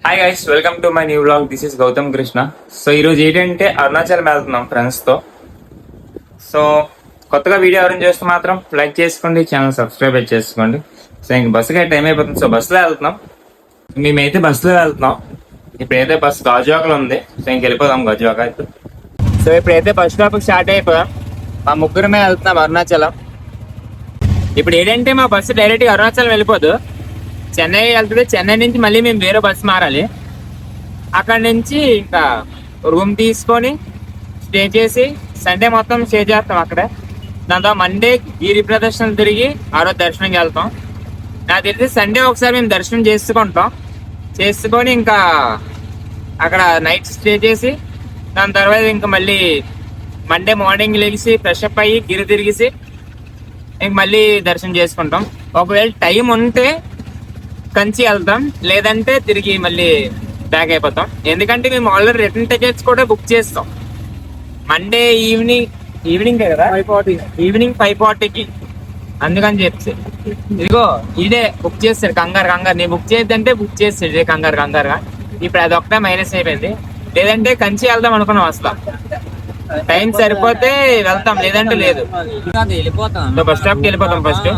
Hi guys, welcome to my new vlog. This is Gautam Krishna. So ఈరోజు ఏంటంటే అరుణాచలం వెళ్తున్నాం ఫ్రెండ్స్తో. సో కొత్తగా వీడియో ఎవరైనా చేస్తే మాత్రం లైక్ చేసుకోండి, ఛానల్ సబ్స్క్రైబ్ చేసుకోండి. సో ఇంక బస్సుకి టైం అయిపోతుంది. సో బస్సులో వెళ్తున్నాం. మేమైతే బస్సులో వెళ్తున్నాం. ఇప్పుడైతే బస్సు గాజువాకలో ఉంది. సో ఇంక వెళ్ళిపోదాం గాజువాక అయితే. సో ఇప్పుడైతే బస్ స్టాప్ స్టార్ట్ అయిపోయాం. మా ముగ్గురమే వెళ్తున్నాం అరుణాచలం. ఇప్పుడు ఏంటంటే మా బస్సు డైరెక్ట్గా అరుణాచలం వెళ్ళిపోదు, చెన్నై వెళ్తుంది. చెన్నై నుంచి మళ్ళీ మేము వేరే బస్సు మారాలి. అక్కడ నుంచి ఇంకా రూమ్ తీసుకొని స్టే చేసి సండే మొత్తం స్టే చేస్తాం అక్కడే. దాని తర్వాత మండే గిరి ప్రదర్శనలు తిరిగి ఆ రోజు దర్శనంకి వెళ్తాం. నాకు తెలిసి సండే ఒకసారి మేము దర్శనం చేసుకొని ఇంకా అక్కడ నైట్ స్టే చేసి దాని తర్వాత ఇంకా మళ్ళీ మండే మార్నింగ్ లేచి ఫ్రెష్ అప్ అయ్యి గిరి తిరిగేసి ఇంక మళ్ళీ దర్శనం చేసుకుంటాం. ఒకవేళ టైం ఉంటే కంచి వెళ్తాం, లేదంటే తిరిగి మళ్ళీ బ్యాక్ అయిపోతాం. ఎందుకంటే మేము ఆల్రెడీ రిటర్న్ టికెట్స్ కూడా బుక్ చేస్తాం. మండే ఈవినింగ్ కదా, ఈవినింగ్ 5:40కి. అందుకని చెప్పి ఇదిగో ఇదే బుక్ చేస్తాడు కంగారు. నేను బుక్ చేయొద్దంటే బుక్ చేస్తాడు ఇదే కంగారుగా. ఇప్పుడు అది ఒక్కటే మైనస్ అయిపోయింది. లేదంటే కంచి వెళ్దాం అనుకున్నాం. అసలు టైం సరిపోతే వెళ్తాం, లేదంటే లేదు. బస్ స్టాప్ కి వెళ్ళిపోతాం. ఫస్ట్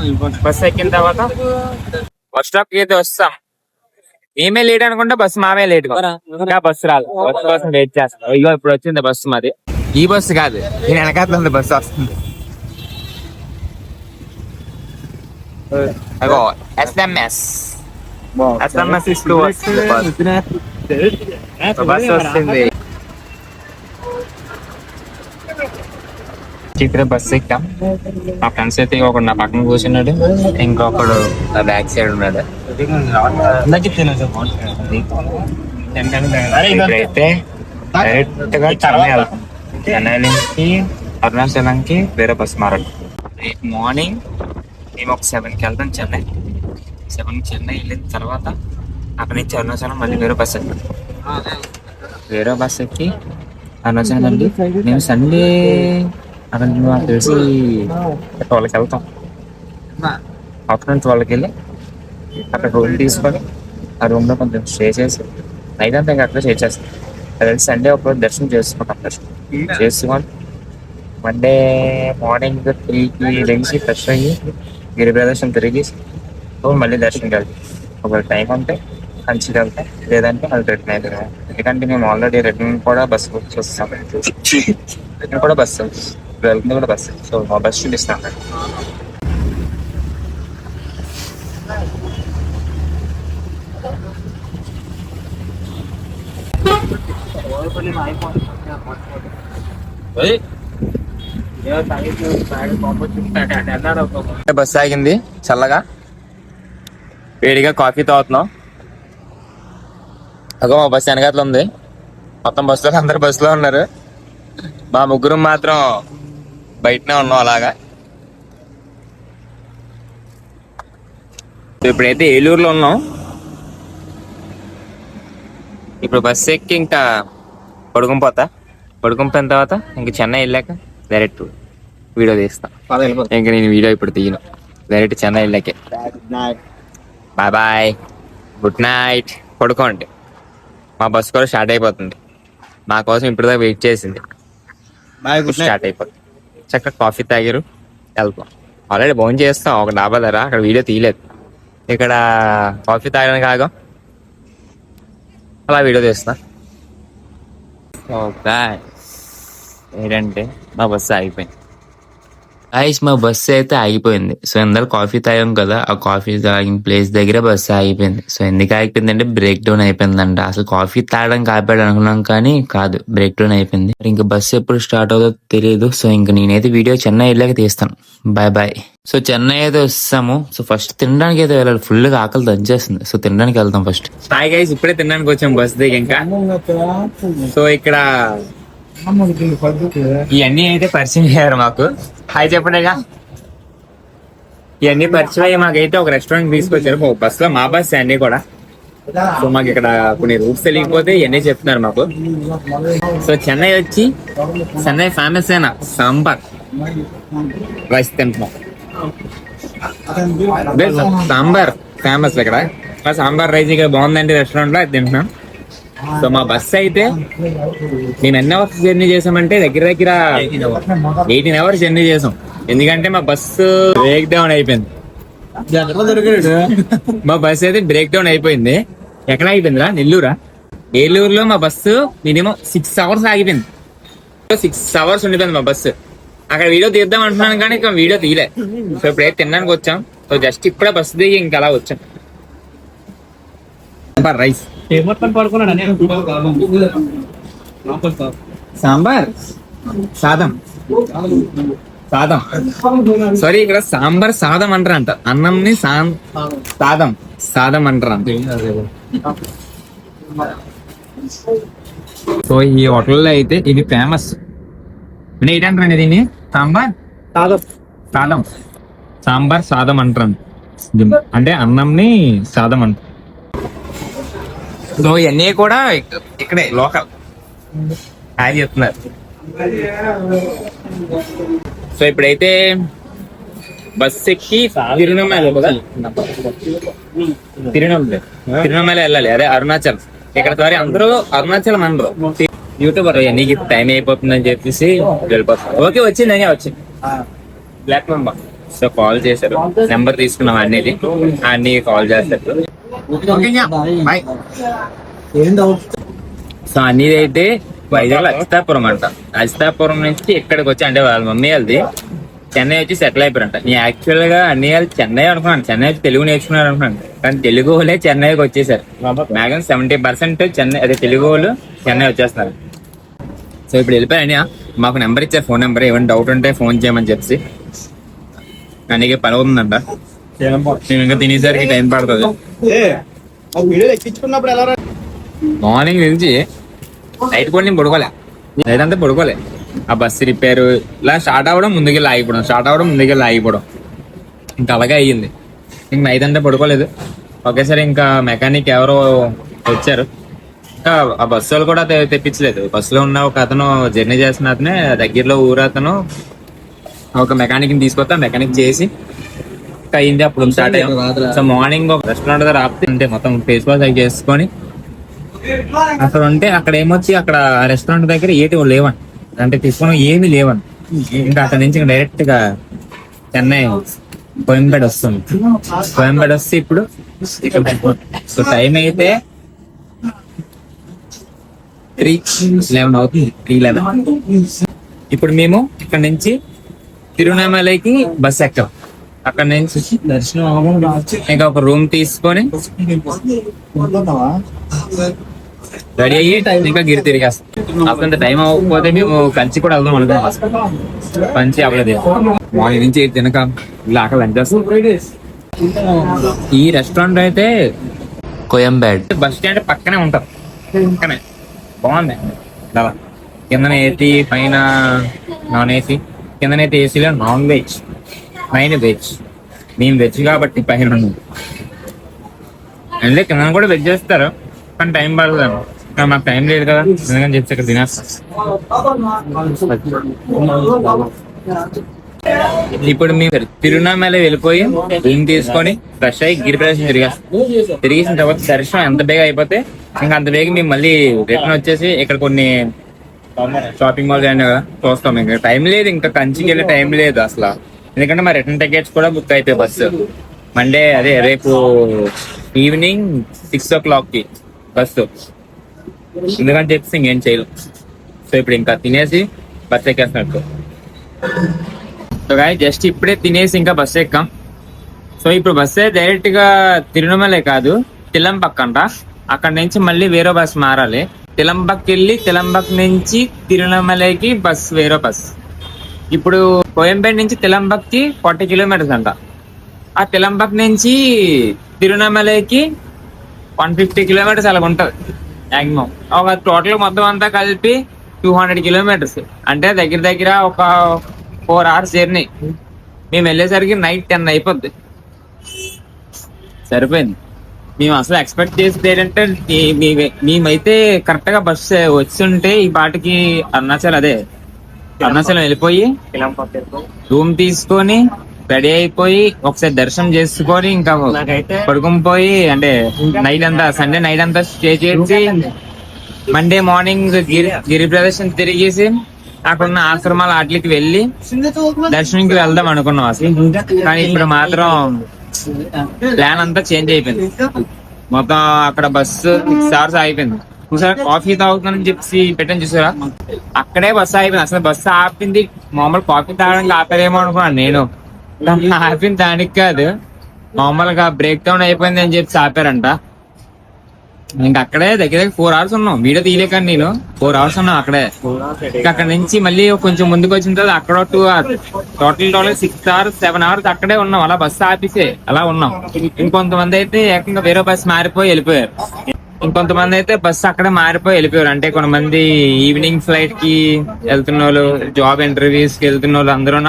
బస్ ఎక్కిన తర్వాత బస్ స్టాప్ కి అయితే వస్తాం. మేమే లేట్ అనుకుంటే బస్సు మామే లేట్. ఇంకా బస్సు రాదు. బస్సు కోసం వెయిట్ చేస్తాం. ఇగో ఇప్పుడు వచ్చింది బస్సు. మాది ఈ బస్సు కాదు, నేను వెనకాల బస్సు వస్తుంది. అగో ఎస్ఎంఎస్ బస్సు వస్తుంది. ఇక్కడ బస్సు ఎక్కాం. మా ఫ్రెండ్స్ అయితే ఒకడు నా పక్కన కూర్చున్నాడు, ఇంకొకడు నా బ్యాక్ సైడ్ ఉన్నాడు. ఇప్పుడైతే డైరెక్ట్ గా చెన్నై వెళ్తాం. చెన్నై నుంచి అరుణాచలంకి వేరే బస్సు మారాలి. రేపు మార్నింగ్ మేము ఒక 7కి వెళ్తాం చెన్నై. 7కి చెన్నై వెళ్ళిన తర్వాత అక్కడి నుంచి అరుణాచలం మళ్ళీ వేరే బస్సు ఎక్కాం. వేరే బస్సు ఎక్కి అరుణాచలం వెళ్ళి మేము సండే అక్కడ నాకు తెలిసి 12కి వెళ్తాం. ఆఫ్టర్నూన్ 12కి వెళ్ళి అక్కడ రూమ్ తీసుకొని ఆ రూమ్లో కొంచెం స్టే చేసి నైట్ అంతా ఇంకా అక్కడ స్టే చేస్తాం. అది సండే ఒకరోజు దర్శనం చేసుకుంటాం. చేసుకొని మండే మార్నింగ్ 3కి లేచి ఫ్రెష్ అయ్యి గిరి ప్రదర్శన తిరిగి మళ్ళీ దర్శనంకి వెళ్తాం. ఒకవేళ టైం ఉంటే కంచికి వెళ్తాం, లేదంటే మళ్ళీ రిటర్న్ అవుతాం. ఎందుకంటే మేము ఆల్రెడీ రిటర్న్ కూడా బస్సు బుక్ చేస్తాం. రిటర్న్ కూడా బస్సు, వెళ్తుంది కూడా బస్సు. సో మా బస్సు చూపిస్తాం. బస్సు ఆగింది, చల్లగా వేడిగా కాఫీ తాగుతున్నాం. అగో మా బస్సు వెనకాతలో ఉంది. మొత్తం బస్సులో అందరు బస్సులో ఉన్నారు. మా ముగ్గురు మాత్రం బయటనే ఉన్నాం అలాగా. ఇప్పుడైతే ఏలూరులో ఉన్నాం. ఇప్పుడు బస్సు ఎక్కి ఇంకా పడుకుని తర్వాత ఇంక చెన్నై వెళ్ళాక డైరెక్ట్ వీడియో తీస్తా. ఇంకా నేను వీడియో ఇప్పుడు తీయను, డైరెక్ట్ చెన్నై వెళ్ళాకే. Bye bye, good night. పడుకోండి. మా బస్సు కూడా స్టార్ట్ అయిపోతుంది. మా కోసం ఇప్పుడు దాకా వెయిట్ చేసింది. స్టార్ట్ అయిపోతుంది. చక్కగా కాఫీ తాగారు, వెళ్తాం. ఆల్రెడీ భోజనం చేస్తాం ఒక డాబా ధర. అక్కడ వీడియో తీయలేదు. ఇక్కడ కాఫీ తాగడానికి ఆగాం, అలా వీడియో తీస్తా. ఏంటంటే మా బస్సు ఆగిపోయింది. మా బస్సు అయితే ఆగిపోయింది. సో అందరు కాఫీ తాగాం కదా, ఆ కాఫీ తాగిన ప్లేస్ దగ్గర బస్సు ఆగిపోయింది. సో ఎందుకు ఆగిపోయింది అంటే బ్రేక్ డౌన్ అయిపోయిందంట. అసలు కాఫీ తాగడానికి ఆపాడు అనుకున్నాం, కానీ కాదు, బ్రేక్ డౌన్ అయిపోయింది. ఇంకా బస్సు ఎప్పుడు స్టార్ట్ అవుతుందో తెలియదు. సో ఇంకా నేనైతే వీడియో చెన్నై వెళ్ళాక తీస్తాను. Bye bye. సో చెన్నై అయితే వస్తాము. సో ఫస్ట్ తినడానికి అయితే వెళ్ళాలి. ఫుల్ గా ఆకలి దంచేస్తుంది. సో తినడానికి వెళ్తాం ఫస్ట్. హాయ్ గైస్, ఇప్పుడే తినడానికి వచ్చాం బస్ దిగి. ఇంకా సో ఇక్కడ ఇవన్నీ అయితే పరిచయం అయ్యారు మాకు. హాయ్ చెప్పండిగా. ఇవన్నీ పరిచయం అయ్యి మాకైతే ఒక రెస్టారెంట్ తీసుకొచ్చారు బస్ లో. మా బస్ అన్ని కూడా. సో మాకు ఇక్కడ కొన్ని రూట్స్ తెలియకపోతే ఇవన్నీ చెప్తున్నారు మాకు. సో చెన్నై వచ్చి చెన్నై ఫేమస్ అయినా సాంబార్ రైస్ తింటున్నాం. సాంబార్ ఫేమస్ ఇక్కడ. మా సాంబార్ రైస్ ఇక్కడ బాగుందండి రెస్టారెంట్ లో, అది తింటున్నాం. సో మా బస్సు అయితే మేము ఎన్ని అవర్స్ జర్నీ చేసామంటే దగ్గర దగ్గర 18 అవర్స్ జర్నీ చేసాం. ఎందుకంటే మా బస్సు బ్రేక్ డౌన్ అయిపోయింది. మా బస్సు అయితే బ్రేక్ డౌన్ అయిపోయింది. ఎక్కడ ఆగిపోయిందిరా? నెల్లూరులో మా బస్సు మినిమం 6 అవర్స్ ఆగిపోయింది. 6 అవర్స్ ఉండిపోయింది మా బస్సు. అక్కడ వీడియో తీద్దాం అంటున్నాను కానీ ఇంకా వీడియో తీయలే. సో ఇప్పుడైతే తినడానికి వచ్చాం. సో జస్ట్ ఇప్పుడే బస్సు దిగి ఇంకా అలా వచ్చాం. రైస్ సాంబార్ సాదం సారీ, ఇక్కడ సాంబార్ సాదం అంటారంట. అన్నంని సాదం అంటారంట. సో ఈ హోటల్లో అయితే ఇది ఫేమస్. ఏంటంటారండి దీన్ని? సాంబార్ సాదం అంటారు. అంటే అన్నంని సాదం అంటారు. సో ఇవన్నీ కూడా ఇక్కడే లోకల్ అది చెప్తున్నారు. సో ఇప్పుడైతే బస్ ఎక్కి తిరువణమల వెళ్ళాలి. అదే అరుణాచల్. ఇక్కడ ద్వారా అందరూ అరుణాచలం అందరూ యూట్యూబర్. నీకు టైం అయిపోతుందని చెప్పేసి వెళ్ళిపోతాం. ఓకే, వచ్చింది బ్లాక్ మెంబర్. సో కాల్ చేశారు, నెంబర్ తీసుకున్నాం. అన్ని కాల్ చేస్తారు. సో అన్ని అయితే వైజాగ్ అచితాపురం అంట. అచితాపురం నుంచి ఇక్కడికి వచ్చి, అంటే వాళ్ళ మమ్మీ వాళ్ళది చెన్నై వచ్చి సెటిల్ అయిపోయారంట. నేను యాక్చువల్ గా అన్ని వాళ్ళు చెన్నై అనుకున్నాను. చెన్నై వచ్చి తెలుగు నేర్చుకున్నారు అనుకున్నాను. కానీ తెలుగు వాళ్ళే చెన్నైకి వచ్చేసారు. మ్యాక్సిమం 70% చెన్నై, అదే తెలుగు వాళ్ళు చెన్నై వచ్చేస్తున్నారు. సో ఇప్పుడు వెళ్ళిపోయాను. మాకు నెంబర్ ఇచ్చారు, ఫోన్ నెంబర్. ఏమైనా డౌట్ ఉంటే ఫోన్ చేయమని చెప్పి. అందుకే పని అవుతుందంట. మేము ఇంకా తినేసరికి టైం పడుతుంది. మార్నింగ్ నుంచి నైట్ కూడా నేను పడుకోలే. నైట్ అంతా పడుకోలే. ఆ బస్సు రిపేర్ ఇలా స్టార్ట్ అవ్వడం, ముందుకెళ్ళి ఆగిపోవడం, ఇంకా అలాగే అయ్యింది. ఇంక నైట్ అంతా పడుకోలేదు. ఒకేసారి ఇంకా మెకానిక్ ఎవరో వచ్చారు. ఇంకా ఆ బస్సు వాళ్ళు కూడా తెప్పించలేదు. బస్సులో ఉన్న ఒక అతను, జర్నీ చేస్తున్న అతనే, దగ్గరలో ఊరు అతను ఒక మెకానిక్ ని తీసుకొస్తా, మెకానిక్ చేసి అయింది. అప్పుడు స్టార్ట్ అయ్యాం. సో మార్నింగ్ ఒక రెస్టారెంట్ దగ్గర ఆపితే, అంటే మొత్తం ఫేస్ వాష్ అవి చేసుకొని అక్కడ ఉంటే, అక్కడ ఏమొచ్చి అక్కడ రెస్టారెంట్ దగ్గర ఏటి లేవని, అంటే తీసుకుని ఏమీ లేవని. ఇంకా అక్కడ నుంచి డైరెక్ట్ గా చెన్నై కోయంబేడు వస్తుంది. కోయంబేడు వస్తే ఇప్పుడు సో టైం అయితే 3:11 అవుతుంది. 3:11. ఇప్పుడు మేము ఇక్కడ నుంచి తిరువణమలైకి బస్ ఎక్కాం. అక్కడ నుంచి ఇంకా ఒక రూమ్ తీసుకొని రెడీ అయ్యి ఇంకా గిరి తిరిగేస్తాం. అప్పుడు టైం అవ్వకపోతే మేము కంచి కూడా వెళ్దాం అనుకున్నాం. కంచి అవ్వలేదు. మార్నింగ్ నుంచి తినక ఇలా అక్కడ లంచ్ చేస్తాం. ఈ రెస్టారెంట్ అయితే కోయంబేడ్ బస్ స్టాండ్ పక్కనే ఉంటారు. పక్కనే బాగుంది. అలా కిందన ఏసీ, పైన నాన్ ఏసీ. కిందనైతే ఏసీలో నాన్ వెజ్, పైన వెజ్. మేము వెజ్ కాబట్టి పైన అంటే కింద కూడా వెజ్ చేస్తారు, కానీ టైం పడుతుంది. మాకు టైం లేదు కదా, ఎందుకని చెప్పి ఇక్కడ తినేస్తాం. ఇప్పుడు మేము తిరువణమల వెళ్ళిపోయి రూమ్ తీసుకొని ఫ్రెష్ అయ్యి గిరి ప్రదర్శన తిరిగేసిన తర్వాత దర్శనం ఎంత బేగా అయిపోతే ఇంకా అంత బేగా మేము మళ్ళీ రిటర్న్ వచ్చేసి ఇక్కడ కొన్ని షాపింగ్ మాల్స్ అయినా కదా చూస్తాం. ఇంకా టైం లేదు, ఇంకా కంచికి వెళ్ళే టైం లేదు అసలు. ఎందుకంటే మా రిటర్న్ టికెట్స్ కూడా బుక్ అయిపోయాయి. బస్సు మండే, అదే రేపు ఈవినింగ్ 6 o'clock బస్సు. ఎందుకంటే చెప్పి ఇంకేం చేయలేం. సో ఇప్పుడు ఇంకా తినేసి బస్సు ఎక్కేస్తున్నట్టు. సో గాయస్ జస్ట్ ఇప్పుడే తినేసి ఇంకా బస్సు ఎక్కాం. సో ఇప్పుడు బస్సే డైరెక్ట్ గా తిరువణమలే కాదు, తిలంబక్ అంట. అక్కడ నుంచి మళ్ళీ వేరే బస్ మారాలి. తిలంబక్ వెళ్ళి తిలంబక్ నుంచి తిరువణమలైకి బస్, వేరే బస్. ఇప్పుడు కోయంబేడు నుంచి తిలంబక్ కి 40 kilometers అంట. ఆ తిలంబక్ నుంచి తిరువణమలైకి 150 kilometers అలా ఉంటది మ్యాక్సిమం. ఒక టోటల్ మొత్తం అంతా కలిపి 200 kilometers. అంటే దగ్గర దగ్గర ఒక 4 hours జర్నీ. మేము వెళ్ళేసరికి నైట్ 10 అయిపోద్ది. సరిపోయింది. మేము అసలు ఎక్స్పెక్ట్ చేసేది ఏంటంటే మేమైతే కరెక్ట్ గా బస్ వచ్చుంటే ఈ పాటికి అరుణాచలం వెళ్ళిపోయి రూమ్ తీసుకొని రెడీ అయిపోయి ఒకసారి దర్శనం చేసుకొని ఇంకా పడుకుని పోయి అంటే నైట్ అంతా సండే నైట్ అంతా స్టే చేసి మండే మార్నింగ్ గిరి ప్రదర్శన తిరిగేసి అక్కడున్న ఆశ్రమాల వాటికి వెళ్ళి దర్శనంకి వెళ్దాం అనుకున్నాం అసలు. కానీ ఇప్పుడు మాత్రం ప్లాన్ అంతా చేంజ్ అయిపోయింది. మొత్తం అక్కడ బస్సు 6 hours అయిపోయింది. చూసారా కాఫీ తాగుతానని చెప్పి పెట్టని చూసారా, అక్కడే బస్సు అయిపోయింది. అసలు బస్సు ఆపింది మామూలు కాఫీ తాగడానికి ఆపారేమో అనుకున్నాను నేను. ఆపింది దానికి కాదు, మామూలుగా బ్రేక్ డౌన్ అయిపోయింది అని చెప్పి ఆపారంట. ఇంకా అక్కడే దగ్గర 4 hours ఉన్నాం. వీడియో తీయలేకండి నేను. 4 hours ఉన్నాం అక్కడే. ఇంకా అక్కడ నుంచి మళ్ళీ కొంచెం ముందుకు వచ్చిన తర్వాత అక్కడ 2 hours, టోటల్ 6 hours 7 hours అక్కడే ఉన్నాం. అలా బస్సు ఆపిసే అలా ఉన్నాం. ఇంకొంతమంది అయితే ఏకంగా వేరే బస్సు మారిపోయి వెళ్ళిపోయారు. ఇంకొంతమంది అయితే బస్సు అక్కడే మారిపోయి వెళ్ళిపోయారు. అంటే కొంతమంది ఈవినింగ్ ఫ్లైట్ కి వెళ్తున్న వాళ్ళు, జాబ్ ఇంటర్వ్యూస్ కి వెళ్తున్న వాళ్ళు అందరూ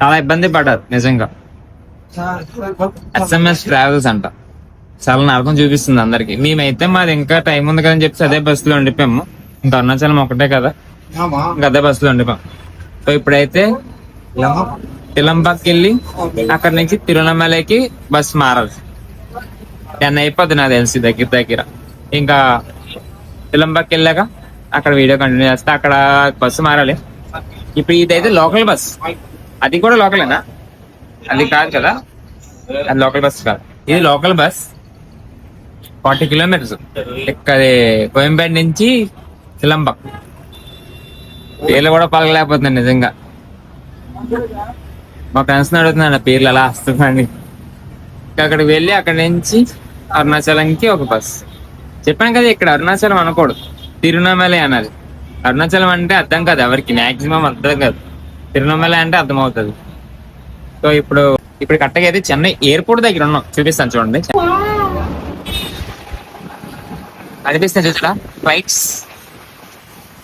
చాలా ఇబ్బంది పడ్డారు నిజంగా. SMS ట్రావెల్స్ అంట, చాలా నరకం చూపిస్తుంది అందరికి. మేమైతే మాది ఇంకా టైం ఉంది కదని చెప్పి అదే బస్సులో ఉండిపోయాము. ఇంకా అరుణాచలం ఒకటే కదా, ఇంకా అదే బస్సులో ఉండిపోయాం. సో ఇప్పుడైతే తిలంబాకి వెళ్ళి అక్కడ నుంచి తిరువణమలైకి బస్సు మారాలి. 10 అయిపోద్ది నాకు తెలిసి దగ్గర. ఇంకా తిలంబాకి వెళ్ళాక అక్కడ వీడియో కంటిన్యూ చేస్తే అక్కడ బస్సు మారాలి. ఇప్పుడు ఇదైతే లోకల్ బస్, అది కూడా లోకలేనా? అది కాదు కదా, అది లోకల్ బస్ కాదు, ఇది లోకల్ బస్. 40 kilometers ఇక్కడ కోయంబేడు నుంచి తిలంబాక్. పేర్లు కూడా పలకలేకపోతుంది నిజంగా. మా ఫ్రెండ్స్ అడుగుతున్నాను పేర్లు అలా వస్తుందండి. అక్కడికి వెళ్ళి అక్కడి నుంచి అరుణాచలంకి ఒక బస్. చెప్పాను కదా ఇక్కడ అరుణాచలం అనకూడదు, తిరువణమలై అనాలి. అరుణాచలం అంటే అర్థం కాదు ఎవరికి, మాక్సిమం అర్థం కాదు. తిరువణమలై అంటే అర్థం అవుతుంది. సో ఇప్పుడు కరెక్ట్గా అయితే చెన్నై ఎయిర్పోర్ట్ దగ్గర ఉన్నాం. చూపిస్తాను చూడండి, అనిపిస్తుంది చూసా ఫ్లైట్స్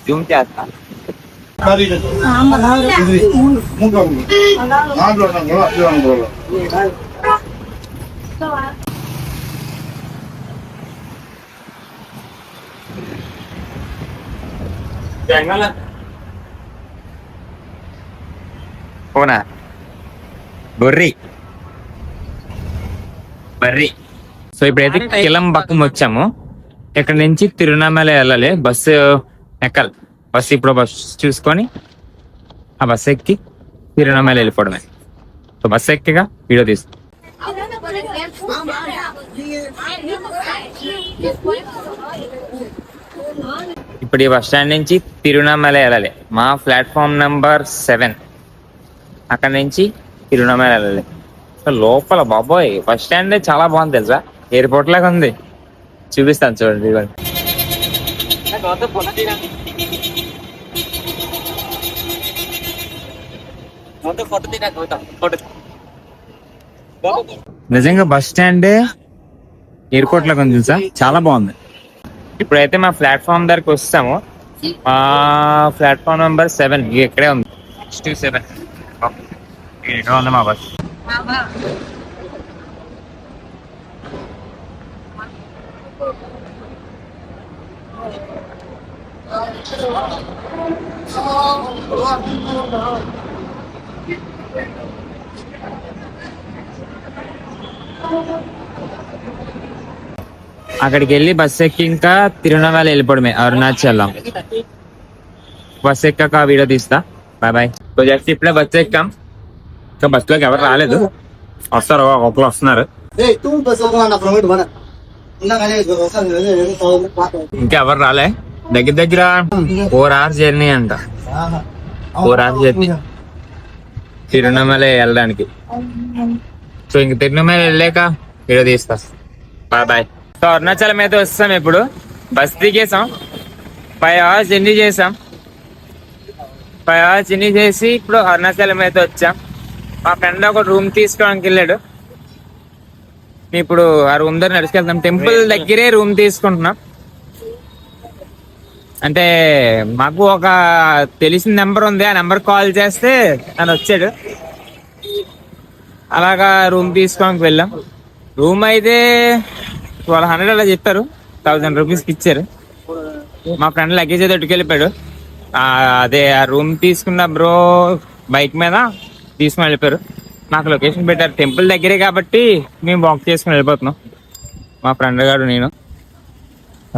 జూమ్ చేస్తా. పోనా బర్రీ. సో ఇప్పుడైతే కిలంబక్కం వచ్చాము. ఇక్కడ నుంచి తిరువణమలై వెళ్ళాలి. బస్సు ఎక్కాలి. బస్సు ఇప్పుడు బస్సు చూసుకొని ఆ బస్సు ఎక్కి తిరువణమలై వెళ్ళిపోవడమే. సో బస్సు ఎక్కిగా వీడియో తీస్తాం. ఇప్పుడు ఈ బస్ స్టాండ్ నుంచి తిరువణమలై వెళ్ళాలి. మా ప్లాట్ఫామ్ నెంబర్ 7. అక్కడ నుంచి తిరువణమలై వెళ్ళాలి. సో లోపల బాబోయ్ బస్ స్టాండ్ చాలా బాగుంది తెలుసా, ఎయిర్పోర్ట్ లాగా ఉంది. చూపిస్తాను చూడండి. నిజంగా బస్ స్టాండ్ ఎయిర్పోర్ట్ లాగా ఉంది తెలుసా, చాలా బాగుంది. ఇప్పుడైతే మా ప్లాట్ఫామ్ దగ్గరకు వస్తాము. మా ప్లాట్ఫామ్ నెంబర్ 7 ఇక్కడే ఉంది. 7 ఉంది మా బస్. అక్కడికి వెళ్ళి బస్ ఎక్కి ఇంకా తిరువణమలై వెళ్ళిపోవడమే, అరుణాచలం. బస్ ఎక్కాక వీడియో తీస్తా. బాయ్. జస్ట్ ఇప్పుడే బస్ ఎక్కాం. ఇంకా బస్సులోకి ఎవరు రాలేదు, వస్తారు, ఒకరు వస్తున్నారు. ఇంకా ఎవరు రాలే. దగ్గర 4 hours జర్నీ అంట. 4 hours జర్నీ తిరువణమలై వెళ్ళడానికి. సో ఇంక తిరువణమలై వెళ్ళాక వీడియో తీస్తా. బాయ్. సో అరుణాచలం అయితే వస్తాం. ఇప్పుడు బస్ దిగేసాం. 5 hours జర్నీ చేసాం. 5 hours జర్నీ చేసి ఇప్పుడు అరుణాచలం అయితే వచ్చాం. మా ఫ్రెండ్ ఒక రూమ్ తీసుకోవడానికి వెళ్ళాడు. ఇప్పుడు ఆ రూమ్ దగ్గర నడుచుకెళ్తాం. టెంపుల్ దగ్గరే రూమ్ తీసుకుంటున్నాం. అంటే మాకు ఒక తెలిసిన నెంబర్ ఉంది, ఆ నెంబర్ కాల్ చేస్తే తను వచ్చాడు. అలాగా రూమ్ తీసుకోవడానికి వెళ్ళాం. రూమ్ అయితే 1200 అలా చెప్పారు. 1000 రూపీస్కి ఇచ్చారు. మా ఫ్రెండ్ లగేజ్ అయితే ఎట్టుకెళ్ళిపోయాడు. అదే ఆ రూమ్ తీసుకున్న బ్రో బైక్ మీద తీసుకుని వెళ్ళిపోయారు. నాకు లొకేషన్ పెట్టారు, టెంపుల్ దగ్గరే కాబట్టి మేము వాక్ చేసుకుని వెళ్ళిపోతున్నాం. మా ఫ్రెండ్ గారు నేను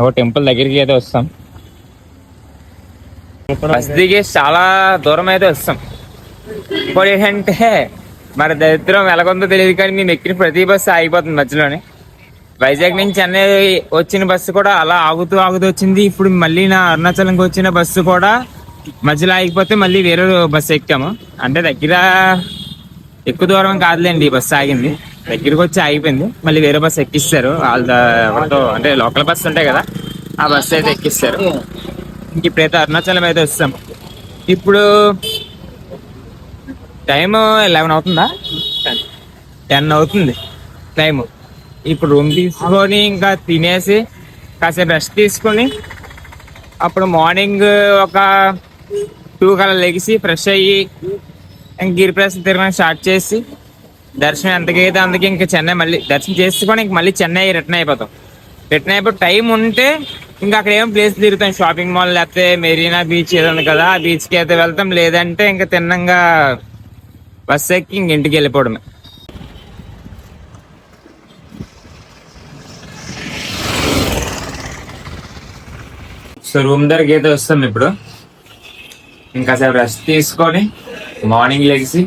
ఒక టెంపుల్ దగ్గరికి అయితే వస్తాం. బస్ దిగేసి చాలా దూరం అయితే వస్తాం. ఇప్పుడు ఏంటంటే మరి దరిద్రం ఎలాగొందో తెలియదు కానీ మేము ఎక్కిన ప్రతి బస్సు ఆగిపోతుంది మధ్యలోనే. వైజాగ్ నుంచి చెన్నై వచ్చిన బస్సు కూడా అలా ఆగుతూ వచ్చింది. ఇప్పుడు మళ్ళీ నా అరుణాచలంకి వచ్చిన బస్సు కూడా మధ్యలో ఆగిపోతే మళ్ళీ వేరే బస్సు ఎక్కాము. అంటే దగ్గర ఎక్కువ దూరం కాదులేండి ఈ బస్సు ఆగింది, దగ్గరికి వచ్చి ఆగిపోయింది. మళ్ళీ వేరే బస్సు ఎక్కిస్తారు వాళ్ళతో, అంటే లోకల్ బస్సు ఉంటాయి కదా ఆ బస్సు అయితే ఎక్కిస్తారు. ఇంక ఇప్పుడైతే అరుణాచలం అయితే వస్తాం. ఇప్పుడు టైము 11 అవుతుందా, 10 అవుతుంది టైము. ఇప్పుడు రూమ్ తీసుకొని ఇంకా తినేసి కాసేపు రెస్ట్ తీసుకొని అప్పుడు మార్నింగ్ ఒక 2 కల్లా లెగిసి ఫ్రెష్ అయ్యి ఇంక గిరిప్రదక్షిణ తిరగడం స్టార్ట్ చేసి దర్శనం ఎంతకైతే అందుకే ఇంకా చెన్నై మళ్ళీ దర్శనం చేసుకొని ఇంక మళ్ళీ చెన్నై రిటర్న్ అయిపోతాం. రిటర్న్ అయిపోయి టైం ఉంటే ఇంకా అక్కడ ఏమో ప్లేస్ తిరుగుతాం, షాపింగ్ మాల్ లేకపోతే మెరీనా బీచ్ ఏదో ఉంది కదా ఆ బీచ్కి అయితే వెళ్తాం. లేదంటే ఇంకా తిన్నంగా బస్ ఎక్కి ఇంక ఇంటికి వెళ్ళిపోవడమే. సో రూమ్ దగ్గరికి అయితే వస్తాం. ఇప్పుడు ఇంకాసేపు రెస్ట్ తీసుకొని మార్నింగ్ లెగిసి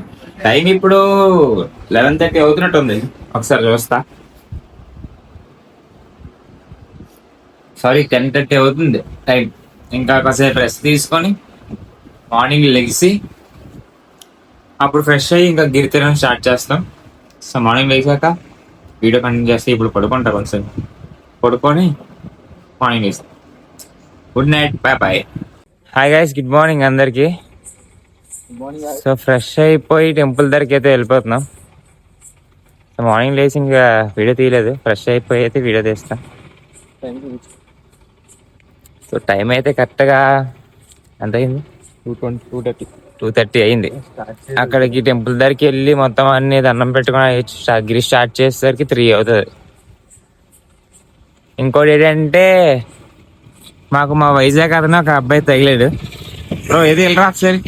టైం ఇప్పుడు 11:30 అవుతున్నట్టుంది. ఒకసారి చూస్తా, సారీ 10:30 అవుతుంది టైం. ఇంకా కాసేపు రెస్ట్ తీసుకొని మార్నింగ్ లెగిసి అప్పుడు ఫ్రెష్ అయ్యి ఇంకా గిరి తిరగడం స్టార్ట్ చేస్తాం. సో మార్నింగ్ లేచాక వీడియో కంటిన్యూ చేస్తే ఇప్పుడు పడుకుంటా, కొంచెం పడుకొని మార్నింగ్ లేస్తాం. Good night, bye bye. Hi guys, good morning అందరికి. సో ఫ్రెష్ అయిపోయి టెంపుల్ దగ్గరికి అయితే వెళ్ళిపోతున్నాం. సో మార్నింగ్ లేచి ఇంకా వీడియో తీయలేదు, ఫ్రెష్ అయిపోయి అయితే వీడియో తీస్తాం. సో టైం అయితే కరెక్ట్గా ఎంత అయింది, 2:30 అయింది. అక్కడికి టెంపుల్ దగ్గరికి వెళ్ళి మొత్తం అన్ని దండం పెట్టుకుని గిరి స్టార్ట్ చేసేసరికి 3 అవుతుంది. ఇంకోటి ఏంటంటే మాకు మా వైజాగ్ అతను ఒక అబ్బాయి తగిలాడు. బ్రో ఏది వెళ్ళరా ఒకసారి,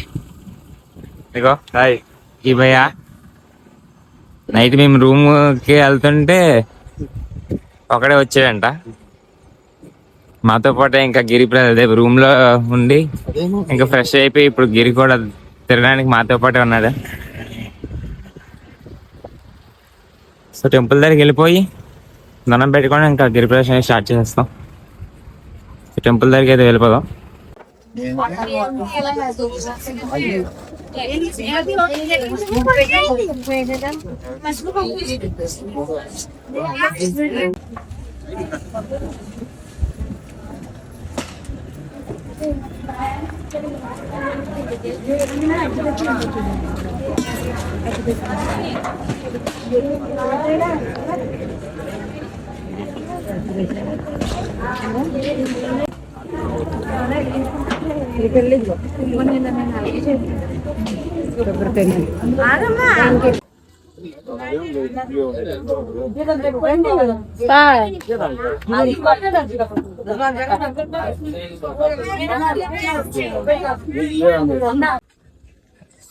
ఇగో హాయ్ ఈ భయ్య. నైట్ మేము రూమ్కి వెళ్తుంటే ఒకడే వచ్చాడంట మాతో పాటు. ఇంకా గిరి అదే రూమ్ లో ఉండి ఇంకా ఫ్రెష్ అయిపోయి ఇప్పుడు గిరి కూడా తిరగడానికి మాతో పాటే ఉన్నాడు. సో టెంపుల్ దగ్గరికి వెళ్ళిపోయి దండం పెట్టుకొని ఇంకా గిరి ప్రదక్షిణ స్టార్ట్ చేసేస్తాం. టెంపుల్ దగ్గరికి అయితే వెళ్ళిపోదాం.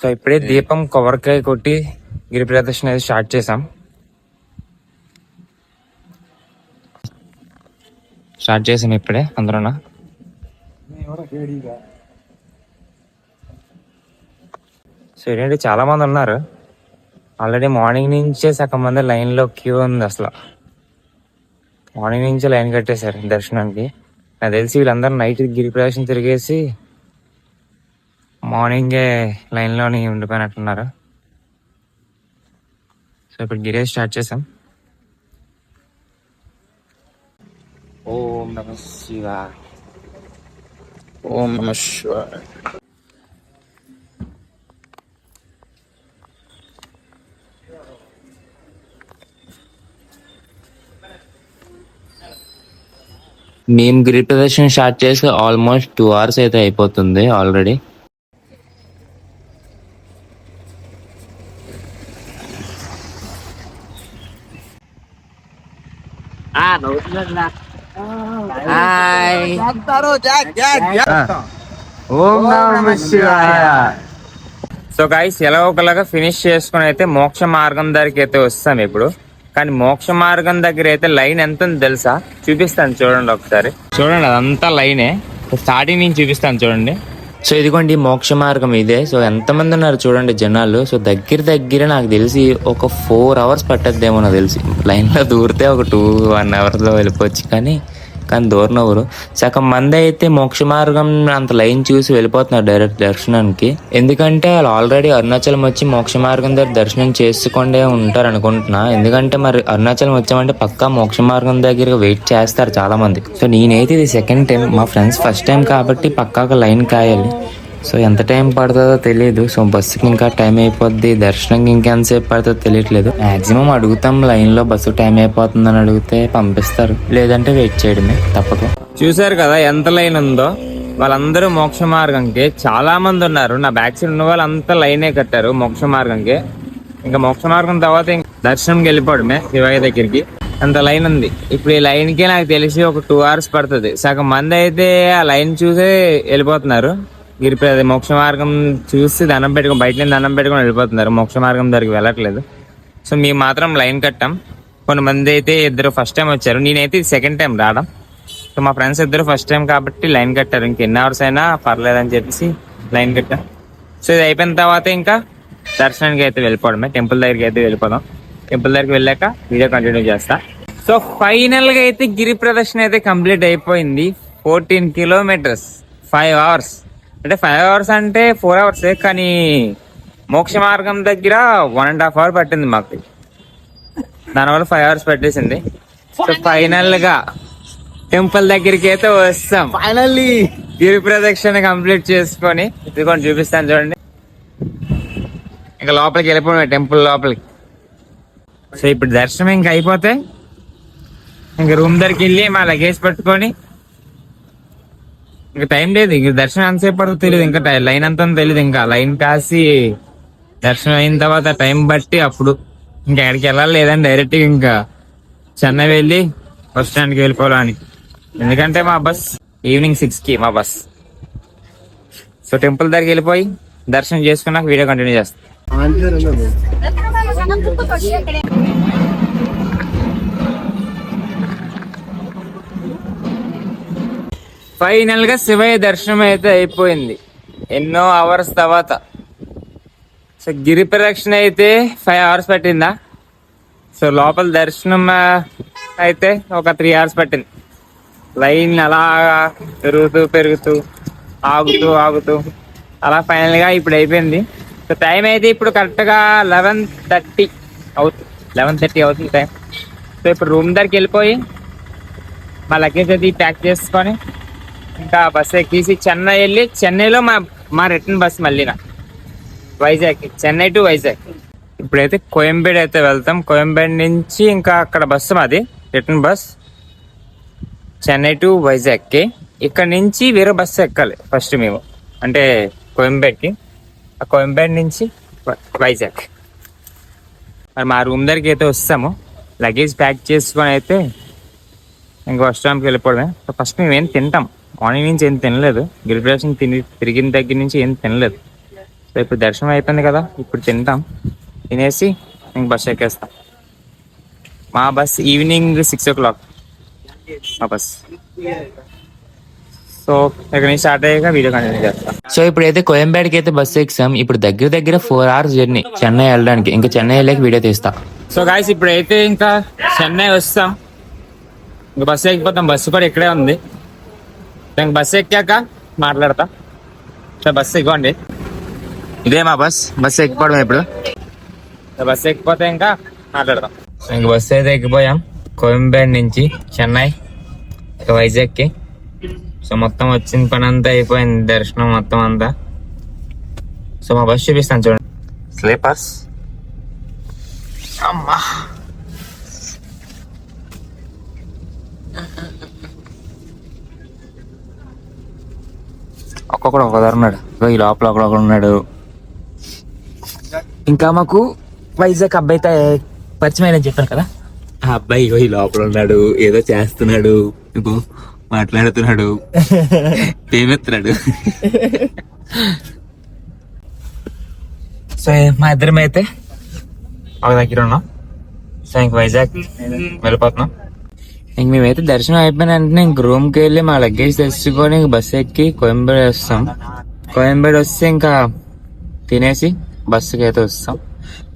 సో ఇప్పుడే దీపం కొబ్బరికాయ కొట్టి గిరి ప్రదర్శన స్టార్ట్ చేసాం. ఇప్పుడే అందరూ. సో ఏంటంటే చాలా మంది ఉన్నారు ఆల్రెడీ. మార్నింగ్ నుంచే సగం మంది లైన్లో క్యూ ఉంది. అసలు మార్నింగ్ నుంచే లైన్ కట్టేశారు దర్శనానికి. నాకు తెలిసి వీళ్ళందరూ నైట్ గిరి ప్రదర్శన తిరిగేసి మార్నింగే లైన్లోని ఉండిపోయినట్టున్నారు. సో ఇప్పుడు గిరి స్టార్ట్ చేసాం. ఓం నమః శివాయ, ఓం నమః శివాయ. మేము గిరి ప్రదర్శన స్టార్ట్ చేసి ఆల్మోస్ట్ 2 hours అయితే అయిపోతుంది ఆల్రెడీ. ఓం నమః శివాయ. సో గైస్ ఎలా ఒకలాగా ఫినిష్ చేసుకుని అయితే మోక్ష మార్గం దగ్గరికి అయితే వస్తాం ఇప్పుడు. కానీ మోక్ష మార్గం దగ్గర అయితే లైన్ ఎంత ఉంది తెలుసా? చూపిస్తాను చూడండి ఒకసారి. చూడండి అదంతా లైనే. స్టార్టింగ్ నుంచి చూపిస్తాను చూడండి. సో ఇదిగోండి మోక్ష మార్గం ఇదే. సో ఎంతమంది ఉన్నారు చూడండి జనాలు. సో దగ్గర నాకు తెలిసి ఒక 4 hours పట్టద్దేమో నాకు తెలిసి. లైన్లో దూరితే ఒక 1 hourలో వెళ్ళిపోవచ్చు. కానీ దూరనవరు సగం మంది అయితే మోక్ష మార్గం అంత లైన్ చూసి వెళ్ళిపోతున్నారు డైరెక్ట్ దర్శనానికి. ఎందుకంటే వాళ్ళు ఆల్రెడీ అరుణాచలం వచ్చి మోక్ష మార్గం దగ్గర దర్శనం చేసుకుంటే ఉంటారు అనుకుంటున్నా. ఎందుకంటే మరి అరుణాచలం వచ్చామంటే పక్కా మోక్ష మార్గం దగ్గర వెయిట్ చేస్తారు చాలా మంది. సో నేనైతే ఇది సెకండ్ టైం, మా ఫ్రెండ్స్ ఫస్ట్ టైం కాబట్టి పక్కాగా లైన్ కాయాలి. సో ఎంత టైం పడుతుందో తెలియదు. సో బస్సుకి ఇంకా టైం అయిపోద్ది, దర్శనంకి ఇంకెంతసేపు పడుతుందో తెలియట్లేదు. మాక్సిమం అడుగుతాం లైన్లో బస్సు టైం అయిపోతుందని అడిగితే పంపిస్తారు, లేదంటే వెయిట్ చేయడమే తప్పదు. చూసారు కదా ఎంత లైన్ ఉందో. వాళ్ళందరూ మోక్ష మార్గంకి చాలా మంది ఉన్నారు. నా బ్యాక్ సైడ్ ఉన్న వాళ్ళంతా లైనే కట్టారు మోక్ష మార్గంకి. ఇంకా మోక్ష మార్గం తర్వాత ఇంకా దర్శనంకి వెళ్ళిపోవడమే శివయ్య దగ్గరికి. అంత లైన్ ఉంది. ఇప్పుడు ఈ లైన్కే నాకు తెలిసి ఒక 2 hours పడుతుంది. సగం మంది అయితే ఆ లైన్ చూసే వెళ్ళిపోతున్నారు. మోక్ష మార్గం చూసి దండం పెట్టుకుని బయట నుంచి దండం పెట్టుకుని వెళ్ళిపోతున్నారు. మోక్ష మార్గం దగ్గరికి వెళ్ళట్లేదు. సో మేము మాత్రం లైన్ కట్టాం. కొంతమంది అయితే ఇద్దరు ఫస్ట్ టైం వచ్చారు. నేనైతే సెకండ్ టైం రావడం. సో మా ఫ్రెండ్స్ ఇద్దరు ఫస్ట్ టైం కాబట్టి లైన్ కట్టారు. ఇంకెన్ని అవర్స్ అయినా పర్లేదని చెప్పేసి లైన్ కట్టాం. సో ఇది అయిపోయిన తర్వాత ఇంకా దర్శనానికి అయితే వెళ్ళిపోవడమే. టెంపుల్ దగ్గరికి అయితే వెళ్ళిపోదాం. టెంపుల్ దగ్గరికి వెళ్ళాక వీడియో కంటిన్యూ చేస్తా. సో ఫైనల్ గా అయితే గిరి ప్రదర్శన అయితే కంప్లీట్ అయిపోయింది. 14 kilometers 5 hours. అంటే 5 hours అంటే 4 hours. కానీ మోక్ష మార్గం దగ్గర 1.5 hour పట్టింది మాకు. దానివల్ల 5 hours పట్టేసింది. సో ఫైనల్ గా టెంపుల్ దగ్గరికి అయితే వస్తాం. ఫైనల్లీ గిరి ప్రదక్షిణ కంప్లీట్ చేసుకొని ఇదిగోండి చూపిస్తాను చూడండి. ఇంకా లోపలికి వెళ్ళిపోవడం టెంపుల్ లోపలికి. సో ఇప్పుడు దర్శనం ఇంకా అయిపోతే ఇంకా రూమ్ దగ్గరికి వెళ్ళి మా లగేజ్ పట్టుకొని, ఇంకా టైం లేదు. ఇంక దర్శనం ఎంతసేపు పడుతుందో తెలియదు. ఇంకా లైన్ అంతా తెలియదు. ఇంకా లైన్ కాసి దర్శనం అయిన తర్వాత టైం బట్టి అప్పుడు ఇంకా ఎక్కడికి వెళ్ళాలి, లేదంటే డైరెక్ట్ ఇంకా చెన్నై వెళ్ళి బస్ స్టాండ్కి వెళ్ళిపోవాలని. ఎందుకంటే మా బస్ ఈవినింగ్ 6కి మా బస్. సో టెంపుల్ దగ్గరికి వెళ్ళిపోయి దర్శనం చేసుకున్నాక వీడియో కంటిన్యూ చేస్తాం. ఫైనల్ గా శివయ్య దర్శనం అయితే అయిపోయింది ఎన్నో అవర్స్ తర్వాత. సో గిరి ప్రదక్షిణ అయితే 5 hours పట్టిందా. సో లోపల దర్శనం అయితే ఒక 3 hours పట్టింది. లైన్ అలా పెరుగుతూ ఆగుతూ అలా ఫైనల్ గా ఇప్పుడు అయిపోయింది. సో టైం అయితే ఇప్పుడు కరెక్ట్ గా 11:30 అవుతుంది టైం. సో ఇప్పుడు రూమ్ దగ్గరికి వెళ్ళిపోయి మా లగేజ్ అది ప్యాక్ చేసుకొని ఇంకా బస్సు ఎక్కేసి చెన్నై వెళ్ళి, చెన్నైలో మా రిటర్న్ బస్ మళ్ళీ వైజాగ్, చెన్నై టు వైజాగ్. ఇప్పుడైతే కోయంబేడు అయితే వెళ్తాం. కోయంబేడు నుంచి ఇంకా అక్కడ బస్సు మాది రిటర్న్ బస్ చెన్నై టు వైజాగ్కి. ఇక్కడ నుంచి వేరే బస్సు ఎక్కాలి ఫస్ట్ మేము, అంటే కోయంబేడుకి. ఆ కోయంబేడు నుంచి వైజాగ్. మరి మా రూమ్ దగ్గరికి అయితే వస్తాము. లగేజ్ ప్యాక్ చేసుకొని అయితే ఇంకా బస్ స్టాండ్కి వెళ్ళిపోవడమే. సో ఫస్ట్ మేము ఏం తింటాం. మార్నింగ్ నుంచి ఏం తినలేదు. గిరి ప్రదర్శన తిరిగిన దగ్గర నుంచి ఏం తినలేదు. సో ఇప్పుడు దర్శనం అయిపోయింది కదా, ఇప్పుడు తింటాం. తినేసి ఇంక బస్ ఎక్కేస్తాం. మా బస్ ఈవినింగ్ 6 o'clock మా బస్. సో ఇక్కడ నుంచి స్టార్ట్ అయ్యాక వీడియో కంటిన్యూ చేస్తాం. సో ఇప్పుడైతే కోయంబేడుకి అయితే బస్సు ఎక్కాం. ఇప్పుడు దగ్గర 4 hours జర్నీ చెన్నై వెళ్ళడానికి. ఇంకా చెన్నై వెళ్ళాక వీడియో తీస్తా. సో గాయస్ ఇప్పుడైతే ఇంకా చెన్నై వస్తాం. ఇంకా బస్సు ఎక్కిపోతాం. బస్సు కూడా ఇక్కడే ఉంది. ఇంక బస్సు ఎక్కాక మాట్లాడతా. సో బస్సు ఎక్కండి, ఇదే మా బస్సు ఎక్కిపోవడం. ఇప్పుడు బస్సు ఎక్కిపోతే ఇంకా మాట్లాడతాం. ఇంక బస్సు అయితే ఎక్కిపోయాం కోయంబేడు నుంచి చెన్నై వైజాగ్కి. సో మొత్తం వచ్చిన పని అంతా అయిపోయింది, దర్శనం మొత్తం అంతా. సో మా బస్సు చూపిస్తాను చూడండి. స్లీపర్స్ అమ్మా. ఒక్కొక్కడు ఒకదారు ఉన్నాడు. ఈ లోపల ఒకడొకడు ఉన్నాడు. ఇంకా మాకు వైజాగ్ అబ్బాయి పరిచయం అయినా చెప్పాను కదా, ఆ అబ్బాయి ఈ లోపల ఉన్నాడు. ఏదో చేస్తున్నాడు, మాట్లాడుతున్నాడు, పేమెత్తున్నాడు. సో మా ఇద్దరం అయితే ఒక దగ్గర ఉన్నాం. సో ఇంక వైజాగ్ వెళ్ళిపోతున్నాం. ఇంక మేమైతే దర్శనం అయిపోయిన వెంటనే ఇంక రూమ్కి వెళ్ళి మా లగేజ్ తెచ్చుకొని ఇంక బస్సు ఎక్కి కోయంబేడు వస్తాం. కోయంబేడు వస్తే ఇంకా తినేసి బస్సుకి అయితే వస్తాం.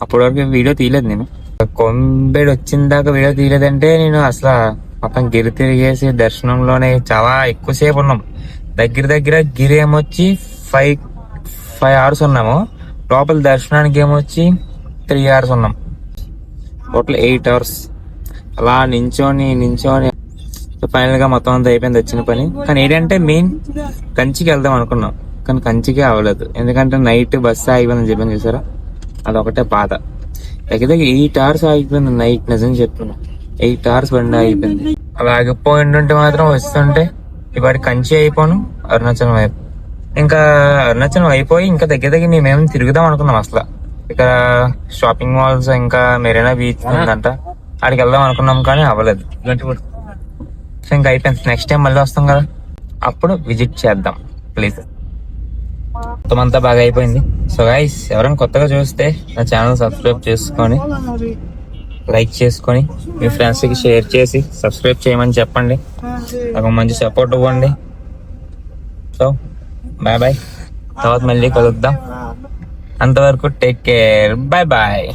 అప్పటి వరకు వీడియో తీయలేదు నేను. కోయంబేడు వచ్చిన దాకా వీడియో తీయలేదంటే నేను అసలు మొత్తం గిరి తిరిగేసి దర్శనంలోనే చాలా ఎక్కువసేపు ఉన్నాం. దగ్గర దగ్గర గిరి ఏమొచ్చి 5 hours ఉన్నాము. లోపల దర్శనానికి ఏమొచ్చి 3 hours ఉన్నాం. టోటల్ 8 hours అలా నించోని ఫైనల్ గా మొత్తం అంతా అయిపోయింది వచ్చిన పని. కానీ ఏంటంటే మెయిన్ కంచికి వెళ్దాం అనుకున్నాం, కానీ కంచికే అవ్వలేదు. ఎందుకంటే నైట్ బస్సు ఆగిపోయిందని చెప్పాను చూసారా, అదొకటే బాధ. దగ్గర దగ్గర 8 hours ఆగిపోయింది నైట్. నిజం చెప్తున్నా 8 hours బండి ఆగిపోయింది. అలా ఆగిపోయింటే మాత్రం వస్తుంటే ఇవాటి కంచి అయిపోను అరుణాచలం వైపు. ఇంకా అరుణాచలం అయిపోయి ఇంకా దగ్గర దగ్గర మేమేమి తిరుగుదాం అనుకున్నాం. అసలు ఇక్కడ షాపింగ్ మాల్స్ ఇంకా మెరీనా బీచ్ ఉందంట, అక్కడికి వెళ్దాం అనుకున్నాం కానీ అవ్వలేదు. సో ఇంకా అయిపోయింది. నెక్స్ట్ టైం మళ్ళీ వస్తాం కదా, అప్పుడు విజిట్ చేద్దాం ప్లీజ్. మొత్తం అంతా బాగా అయిపోయింది. సో గైస్, ఎవరైనా కొత్తగా చూస్తే నా ఛానల్ సబ్స్క్రైబ్ చేసుకొని లైక్ చేసుకొని మీ ఫ్రెండ్స్ కి షేర్ చేసి సబ్స్క్రైబ్ చేయమని చెప్పండి. నాకు మంచి సపోర్ట్ ఇవ్వండి. సో బాయ్ బాయ్, తర్వాత మళ్ళీ కలుద్దాం. అంతవరకు టేక్ కేర్, బాయ్ బాయ్.